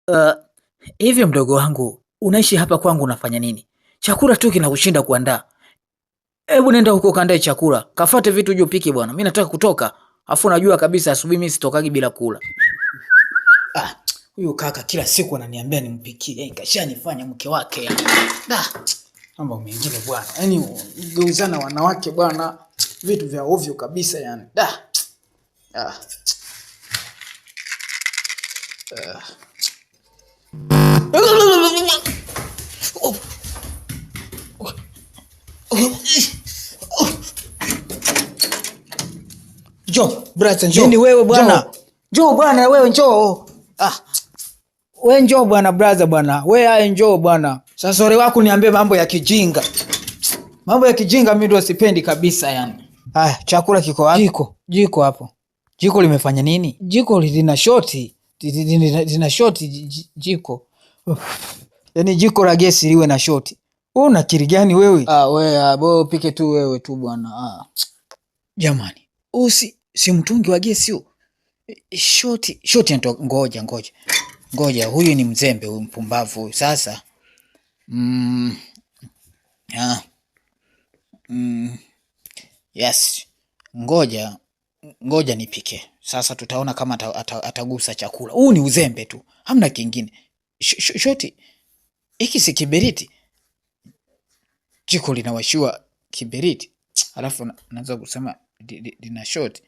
Uh, hivyo mdogo wangu, unaishi hapa kwangu unafanya nini? Chakula tu kinakushinda kuandaa. Hebu nenda huko kaandae chakula. Kafate vitu uje upike bwana. Mimi nataka kutoka. Afu najua kabisa asubuhi mimi sitokagi bila kula. Ah, huyu kaka kila siku ananiambia nimpikie. Kashanifanya mke wake. Mambo mengine bwana. Yaani geuzana wanawake bwana. Vitu vya ovyo kabisa yani. Ah. Njoo, brother, njoo. Nini wewe bwana? Njoo bwana, wewe njoo. Wewe njoo bwana brother bwana. Wewe aye njoo bwana. Sasa sore wako niambie mambo ya kijinga. Mambo ya kijinga mimi ndio sipendi kabisa yani. Chakula kiko wapi? Jiko hapo. Jiko limefanya nini? Jiko lina shoti. Lina shoti jiko. Yaani jiko la gesi liwe na shoti. Wewe una akili gani wewe? Wewe pike tu wewe tu bwana. Jamani. Si mtungi wa gesi huo. Shoti ndio ngoja huyu ni mzembe huyu mpumbavu huyu sasa. Yes. Ngoja nipike. Sasa tutaona kama atagusa chakula. Huu ni uzembe tu. Hamna kingine. Shoti. Hiki si kiberiti. Jiko linawashua kiberiti. Alafu naanza kusema lina shoti.